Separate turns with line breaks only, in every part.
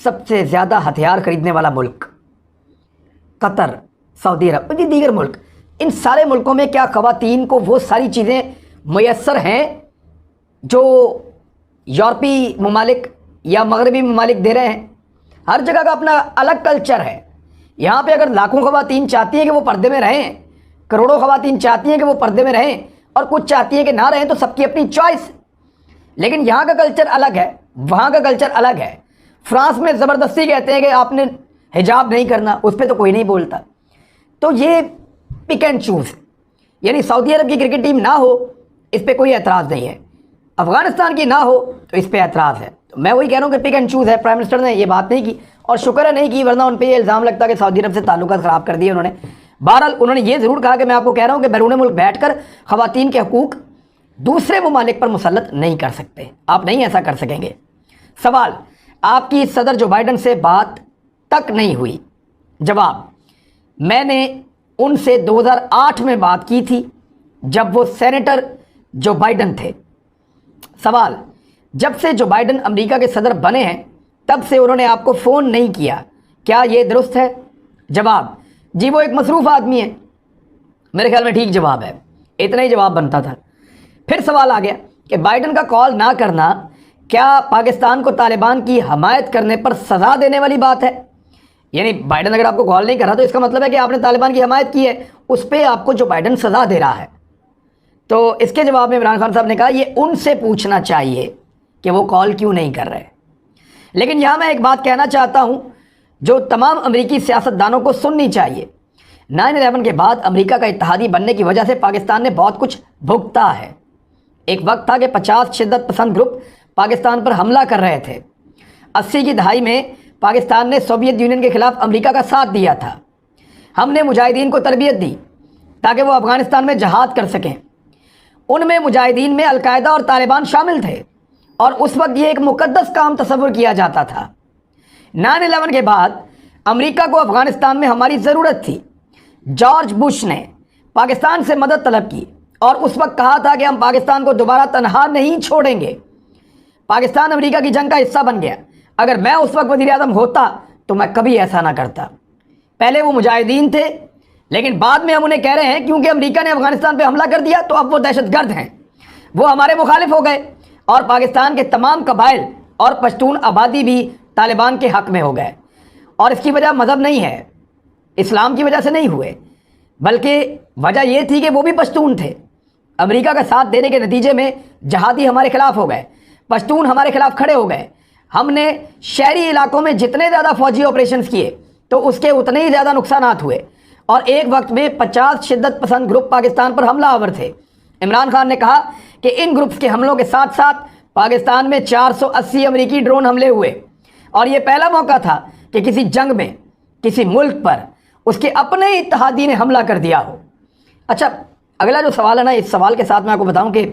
سب سے زیادہ ہتھیار خریدنے والا ملک قطر، سعودی عرب، دیگر ملک، ان سارے ملکوں میں کیا خواتین کو وہ ساری چیزیں میسر ہیں جو یورپی ممالک یا مغربی ممالک دے رہے ہیں؟ ہر جگہ کا اپنا الگ کلچر ہے. یہاں پہ اگر لاکھوں خواتین چاہتی ہیں کہ وہ پردے میں رہیں، کروڑوں خواتین چاہتی ہیں کہ وہ پردے میں رہیں، اور کچھ چاہتی ہیں کہ نہ رہیں، تو سب کی اپنی چوائس. لیکن یہاں کا کلچر الگ ہے، وہاں کا کلچر الگ ہے. فرانس میں زبردستی کہتے ہیں کہ آپ نے حجاب نہیں کرنا، اس پہ تو کوئی نہیں بولتا. تو یہ پک اینڈ چوز، یعنی سعودی عرب کی کرکٹ ٹیم نہ ہو اس پہ کوئی اعتراض نہیں ہے، افغانستان کی نہ ہو تو اس پہ اعتراض ہے. تو میں وہی کہہ رہا ہوں کہ پک اینڈ چوز ہے. پرائم منسٹر نے یہ بات نہیں کی، اور شکر ہے نہیں کی، ورنہ ان پہ یہ الزام لگتا کہ سعودی عرب سے تعلقات خراب کر دیے انہوں نے. بہرحال انہوں نے یہ ضرور کہا کہ میں آپ کو کہہ رہا ہوں کہ بیرون ملک بیٹھ کر خواتین کے حقوق دوسرے ممالک پر مسلط نہیں کر سکتے، آپ نہیں ایسا کر سکیں گے. سوال، آپ کی صدر جو بائیڈن سے بات تک نہیں ہوئی؟ جواب، میں نے ان سے 2008 میں بات کی تھی جب وہ سینیٹر جو بائیڈن تھے. سوال، جب سے جو بائیڈن امریکہ کے صدر بنے ہیں تب سے انہوں نے آپ کو فون نہیں کیا، کیا یہ درست ہے؟ جواب، جی وہ ایک مصروف آدمی ہے. میرے خیال میں ٹھیک جواب ہے، اتنا ہی جواب بنتا تھا. پھر سوال آ گیا کہ بائیڈن کا کال نہ کرنا کیا پاکستان کو طالبان کی حمایت کرنے پر سزا دینے والی بات ہے؟ یعنی بائیڈن اگر آپ کو کال نہیں کر رہا تو اس کا مطلب ہے کہ آپ نے طالبان کی حمایت کی ہے، اس پہ آپ کو جو بائیڈن سزا دے رہا ہے. تو اس کے جواب میں عمران خان صاحب نے کہا یہ ان سے پوچھنا چاہیے کہ وہ کال کیوں نہیں کر رہے. لیکن یہاں میں ایک بات کہنا چاہتا ہوں جو تمام امریکی سیاستدانوں کو سننی چاہیے. 9/11 کے بعد امریکہ کا اتحادی بننے کی وجہ سے پاکستان نے بہت کچھ بھگتا ہے. ایک وقت تھا کہ 50 شدت پسند گروپ پاکستان پر حملہ کر رہے تھے. 80 کی دہائی میں پاکستان نے سوویت یونین کے خلاف امریکہ کا ساتھ دیا تھا. ہم نے مجاہدین کو تربیت دی تاکہ وہ افغانستان میں جہاد کر سکیں. ان میں مجاہدین میں القاعدہ اور طالبان شامل تھے، اور اس وقت یہ ایک مقدس کام تصور کیا جاتا تھا. 9/11 کے بعد امریکہ کو افغانستان میں ہماری ضرورت تھی. جارج بش نے پاکستان سے مدد طلب کی اور اس وقت کہا تھا کہ ہم پاکستان کو دوبارہ تنہا نہیں چھوڑیں گے. پاکستان امریکہ کی جنگ کا حصہ بن گیا. اگر میں اس وقت وزیر اعظم ہوتا تو میں کبھی ایسا نہ کرتا. پہلے وہ مجاہدین تھے، لیکن بعد میں ہم انہیں کہہ رہے ہیں کیونکہ امریکہ نے افغانستان پہ حملہ کر دیا تو اب وہ دہشت گرد ہیں، وہ ہمارے مخالف ہو گئے، اور پاکستان کے تمام قبائل اور پشتون آبادی بھی طالبان کے حق میں ہو گئے. اور اس کی وجہ مذہب نہیں ہے، اسلام کی وجہ سے نہیں ہوئے، بلکہ وجہ یہ تھی کہ وہ بھی پشتون تھے. امریکہ کا ساتھ دینے کے نتیجے میں جہادی ہمارے خلاف ہو گئے، پشتون ہمارے خلاف کھڑے ہو گئے. ہم نے شہری علاقوں میں جتنے زیادہ فوجی آپریشنز کیے تو اس کے اتنے ہی زیادہ نقصانات ہوئے، اور ایک وقت میں 50 شدت پسند گروپ پاکستان پر حملہ آور تھے. عمران خان نے کہا کہ ان گروپس کے حملوں کے ساتھ ساتھ پاکستان میں 480 امریکی ڈرون حملے ہوئے، اور یہ پہلا موقع تھا کہ کسی جنگ میں کسی ملک پر اس کے اپنے اتحادی نے حملہ کر دیا ہو. اچھا، اگلا جو سوال ہے نا، اس سوال کے ساتھ میں آپ کو بتاؤں کہ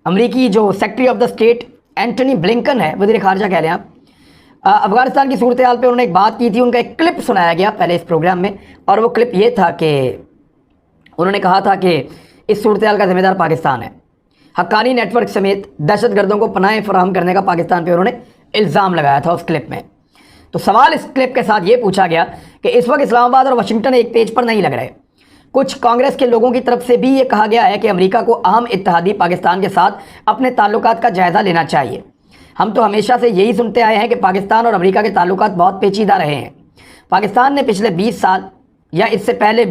امریکی جو secretary of the state Antony Blinken ہے، وزیر خارجہ کہہ لیں آپ، افغانستان کی صورتحال پہ انہوں نے ایک بات کی تھی. ان کا ایک کلپ سنایا گیا پہلے اس پروگرام میں، اور وہ کلپ یہ تھا کہ انہوں نے کہا تھا کہ اس صورتحال کا ذمہ دار پاکستان ہے. حقانی نیٹ ورک سمیت دہشت گردوں کو پناہ فراہم کرنے کا پاکستان پہ انہوں نے الزام لگایا تھا اس کلپ میں. تو سوال اس کلپ کے ساتھ یہ پوچھا گیا کہ اس وقت اسلام آباد اور واشنگٹن ایک پیج پر نہیں لگ رہے. کچھ کانگریس کے لوگوں کی طرف سے بھی یہ کہا گیا ہے کہ امریکہ کو اہم اتحادی پاکستان کے ساتھ اپنے تعلقات کا جائزہ لینا چاہیے. ہم تو ہمیشہ سے یہی سنتے آئے ہیں کہ پاکستان اور امریکہ کے تعلقات بہت پیچیدہ رہے ہیں. پاکستان نے پچھلے 20 سال یا اس سے پہلے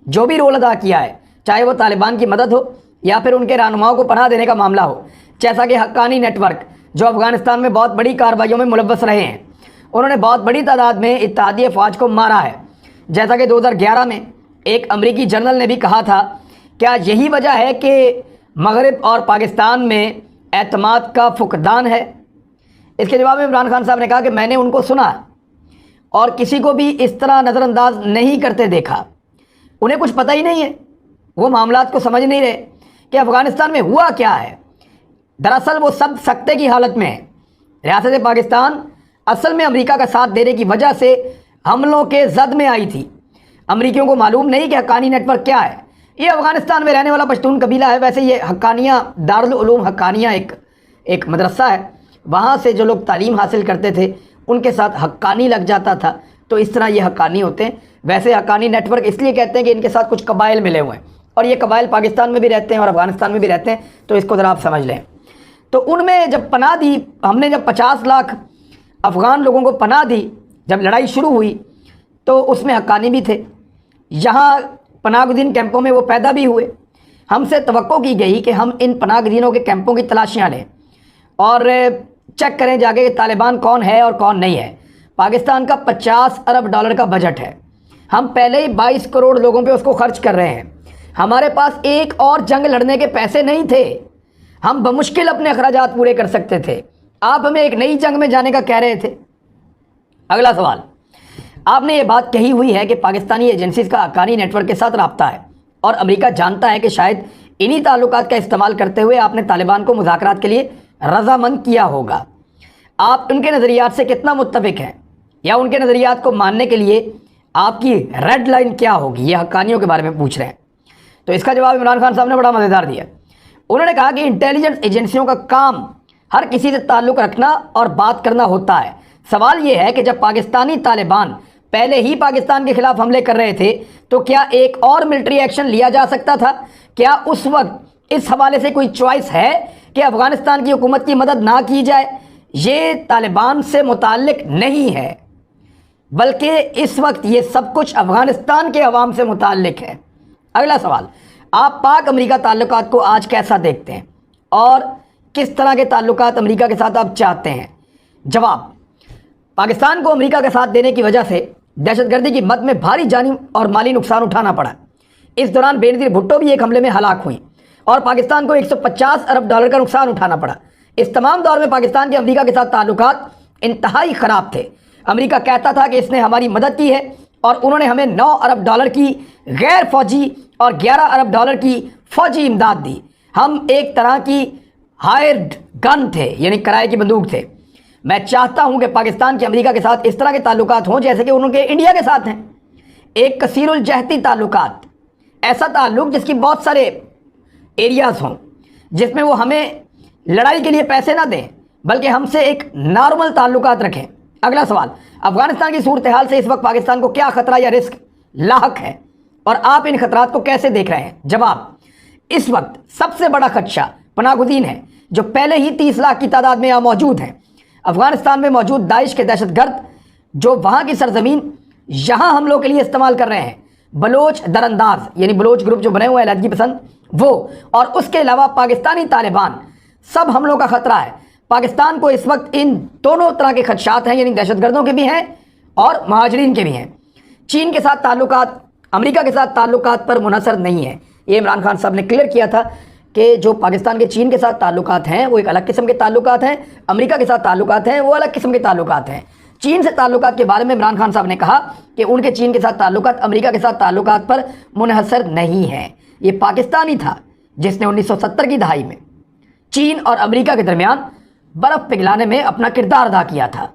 جو بھی رول ادا کیا ہے، چاہے وہ طالبان کی مدد ہو یا پھر ان کے رہنماؤں کو پناہ دینے کا معاملہ ہو، جیسا کہ حقانی نیٹ ورک جو افغانستان میں بہت بڑی کارروائیوں میں ملوث رہے ہیں، انہوں نے بہت بڑی تعداد میں اتحادی افواج کو مارا ہے. جیسا کہ 2011 میں ایک امریکی جرنل نے بھی کہا تھا. کیا یہی وجہ ہے کہ مغرب اور پاکستان میں اعتماد کا فقدان ہے؟ اس کے جواب میں عمران خان صاحب نے کہا کہ میں نے ان کو سنا اور کسی کو بھی اس طرح نظر انداز نہیں کرتے دیکھا. انہیں کچھ پتہ ہی نہیں ہے، وہ معاملات کو سمجھ نہیں رہے کہ افغانستان میں ہوا کیا ہے. دراصل وہ سب سکتے کی حالت میں ہے. ریاست پاکستان اصل میں امریکہ کا ساتھ دینے کی وجہ سے حملوں کے زد میں آئی تھی. امریکیوں کو معلوم نہیں کہ حقانی نیٹ ورک کیا ہے. یہ افغانستان میں رہنے والا پشتون قبیلہ ہے. ویسے یہ حقانیہ دارالعلوم حقانیہ ایک مدرسہ ہے، وہاں سے جو لوگ تعلیم حاصل کرتے تھے ان کے ساتھ حقانی لگ جاتا تھا، تو اس طرح یہ حقانی ہوتے ہیں۔ ویسے حقانی نیٹ ورک اس لیے کہتے ہیں کہ ان کے ساتھ کچھ قبائل ملے ہوئے ہیں، اور یہ قبائل پاکستان میں بھی رہتے ہیں اور افغانستان میں بھی رہتے ہیں، تو اس کو ذرا آپ سمجھ لیں۔ تو ان میں جب پناہ دی، ہم نے جب 50 لاکھ افغان لوگوں کو پناہ دی، جب لڑائی شروع ہوئی تو اس میں حقانی بھی تھے، یہاں پناہ گزین کیمپوں میں وہ پیدا بھی ہوئے۔ ہم سے توقع کی گئی کہ ہم ان پناہ گزینوں کے کیمپوں کی تلاشیاں لیں اور چیک کریں جا کے کہ طالبان کون ہے اور کون نہیں ہے۔ پاکستان کا 50 ارب ڈالر کا بجٹ ہے، ہم پہلے ہی 22 کروڑ لوگوں پہ اس کو خرچ کر رہے ہیں، ہمارے پاس ایک اور جنگ لڑنے کے پیسے نہیں تھے، ہم بمشکل اپنے اخراجات پورے کر سکتے تھے، آپ ہمیں ایک نئی جنگ میں جانے کا کہہ رہے تھے۔ اگلا سوال، آپ نے یہ بات کہی ہوئی ہے کہ پاکستانی ایجنسیز کا حقانی نیٹ ورک کے ساتھ رابطہ ہے اور امریکہ جانتا ہے کہ شاید انہی تعلقات کا استعمال کرتے ہوئے آپ نے طالبان کو مذاکرات کے لیے رضامند کیا ہوگا۔ آپ ان کے نظریات سے کتنا متفق ہیں، یا ان کے نظریات کو ماننے کے لیے آپ کی ریڈ لائن کیا ہوگی؟ یہ حقانیوں کے بارے میں پوچھ رہے ہیں۔ تو اس کا جواب عمران خان صاحب نے بڑا مزیدار دیا۔ انہوں نے کہا کہ انٹیلیجنس ایجنسیوں کا کام ہر کسی سے تعلق رکھنا اور بات کرنا ہوتا ہے۔ سوال یہ ہے کہ جب پاکستانی طالبان پہلے ہی پاکستان کے خلاف حملے کر رہے تھے تو کیا ایک اور ملٹری ایکشن لیا جا سکتا تھا؟ کیا اس وقت اس حوالے سے کوئی چوائس ہے کہ افغانستان کی حکومت کی مدد نہ کی جائے؟ یہ طالبان سے متعلق نہیں ہے، بلکہ اس وقت یہ سب کچھ افغانستان کے عوام سے متعلق ہے۔ اگلا سوال، آپ پاک امریکہ تعلقات کو آج کیسا دیکھتے ہیں اور کس طرح کے تعلقات امریکہ کے ساتھ آپ چاہتے ہیں؟ جواب، پاکستان کو امریکہ کا ساتھ دینے کی وجہ سے دہشت گردی کی مد میں بھاری جانی اور مالی نقصان اٹھانا پڑا۔ اس دوران بے نظیر بھٹو بھی ایک حملے میں ہلاک ہوئیں اور پاکستان کو 150 ارب ڈالر کا نقصان اٹھانا پڑا۔ اس تمام دور میں پاکستان کے امریکہ کے ساتھ تعلقات انتہائی خراب تھے۔ امریکہ کہتا تھا کہ اس نے ہماری مدد کی ہے اور انہوں نے ہمیں 9 ارب ڈالر کی غیر فوجی اور 11 ارب ڈالر کی فوجی امداد دی۔ ہم ایک طرح کی ہائرڈ گن تھے، یعنی کرائے کی بندوق تھے۔ میں چاہتا ہوں کہ پاکستان کے امریکہ کے ساتھ اس طرح کے تعلقات ہوں جیسے کہ ان کے انڈیا کے ساتھ ہیں، ایک کثیر الجہتی تعلقات، ایسا تعلق جس کی بہت سارے ایریاز ہوں، جس میں وہ ہمیں لڑائی کے لیے پیسے نہ دیں بلکہ ہم سے ایک نارمل تعلقات رکھیں۔ اگلا سوال، افغانستان کی صورتحال سے اس وقت پاکستان کو کیا خطرہ یا رسک لاحق ہے اور آپ ان خطرات کو کیسے دیکھ رہے ہیں؟ جواب، اس وقت سب سے بڑا خدشہ پناہ گزین ہے جو پہلے ہی 30 لاکھ کی تعداد میں یہاں موجود ہیں۔ افغانستان میں موجود داعش کے دہشت گرد جو وہاں کی سرزمین یہاں حملوں کے لیے استعمال کر رہے ہیں، بلوچ درانداز یعنی بلوچ گروپ جو بنے ہوئے ہیں علیحدگی پسند، وہ اور اس کے علاوہ پاکستانی طالبان، سب حملوں کا خطرہ ہے۔ پاکستان کو اس وقت ان دونوں طرح کے خدشات ہیں، یعنی دہشت گردوں کے بھی ہیں اور مہاجرین کے بھی ہیں۔ چین کے ساتھ تعلقات امریکہ کے ساتھ تعلقات پر منحصر نہیں ہے۔ یہ عمران خان صاحب نے کلیئر کیا تھا کہ جو پاکستان کے چین کے ساتھ تعلقات ہیں وہ ایک الگ قسم کے تعلقات ہیں، امریکہ کے ساتھ تعلقات ہیں وہ الگ قسم کے تعلقات ہیں۔ چین سے تعلقات کے بارے میں عمران خان صاحب نے کہا کہ ان کے چین کے ساتھ تعلقات امریکہ کے ساتھ تعلقات پر منحصر نہیں ہیں۔ یہ پاکستان ہی تھا جس نے 1970 کی دہائی میں چین اور امریکہ کے درمیان برف پگھلانے میں اپنا کردار ادا کیا تھا۔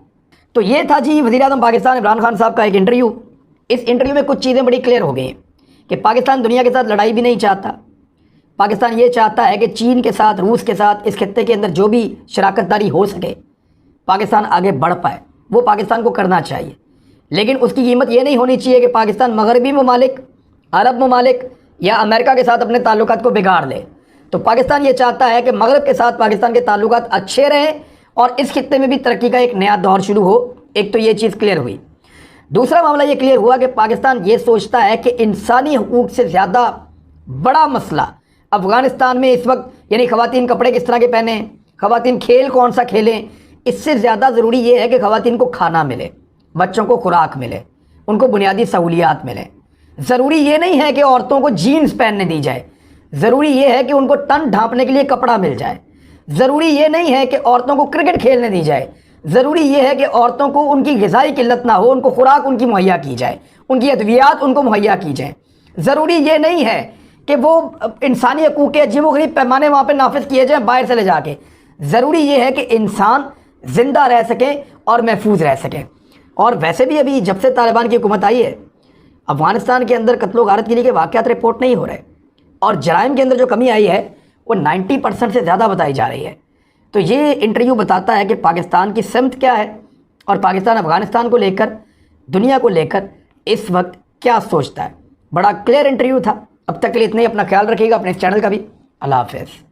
تو یہ تھا جی وزیر اعظم پاکستان عمران خان صاحب کا ایک انٹرویو۔ اس انٹرویو میں کچھ چیزیں بڑی کلیئر ہو گئی ہیں کہ پاکستان دنیا کے ساتھ لڑائی بھی نہیں چاہتا، پاکستان یہ چاہتا ہے کہ چین کے ساتھ، روس کے ساتھ، اس خطے کے اندر جو بھی شراکت داری ہو سکے پاکستان آگے بڑھ پائے، وہ پاکستان کو کرنا چاہیے، لیکن اس کی قیمت یہ نہیں ہونی چاہیے کہ پاکستان مغربی ممالک، عرب ممالک یا امریکہ کے ساتھ اپنے تعلقات کو بگاڑ لے۔ تو پاکستان یہ چاہتا ہے کہ مغرب کے ساتھ پاکستان کے تعلقات اچھے رہیں اور اس خطے میں بھی ترقی کا ایک نیا دور شروع ہو۔ ایک تو یہ چیز کلیئر ہوئی۔ دوسرا معاملہ یہ کلیئر ہوا کہ پاکستان یہ سوچتا ہے کہ انسانی حقوق سے زیادہ بڑا مسئلہ افغانستان میں اس وقت، یعنی خواتین کپڑے کس طرح کے پہنیں، خواتین کھیل کون سا کھیلیں، اس سے زیادہ ضروری یہ ہے کہ خواتین کو کھانا ملے، بچوں کو خوراک ملے، ان کو بنیادی سہولیات ملیں۔ ضروری یہ نہیں ہے کہ عورتوں کو جینز پہننے دی جائے، ضروری یہ ہے کہ ان کو تن ڈھانپنے کے لیے کپڑا مل جائے۔ ضروری یہ نہیں ہے کہ عورتوں کو کرکٹ کھیلنے دی جائے، ضروری یہ ہے کہ عورتوں کو ان کی غذائی قلت نہ ہو، ان کو خوراک ان کی مہیا کی جائے، ان کی ادویات ان کو مہیا کی جائیں۔ ضروری یہ نہیں ہے کہ وہ انسانی حقوق کے عجیب و غریب پیمانے وہاں پہ نافذ کیے جائیں باہر سے لے جا کے۔ ضروری یہ ہے کہ انسان زندہ رہ سکیں اور محفوظ رہ سکیں۔ اور ویسے بھی ابھی جب سے طالبان کی حکومت آئی ہے افغانستان کے اندر قتل و غارت گری کے واقعات رپورٹ نہیں ہو رہے، اور جرائم کے اندر جو کمی آئی ہے وہ 90% سے زیادہ بتائی جا رہی ہے۔ تو یہ انٹرویو بتاتا ہے کہ پاکستان کی سمت کیا ہے اور پاکستان افغانستان کو لے کر، دنیا کو لے کر اس وقت کیا سوچتا ہے۔ بڑا کلیئر انٹرویو تھا۔ اب تک کے لیے اتنا ہی، اپنا خیال رکھیے گا، اپنے چینل کا بھی۔ اللہ حافظ۔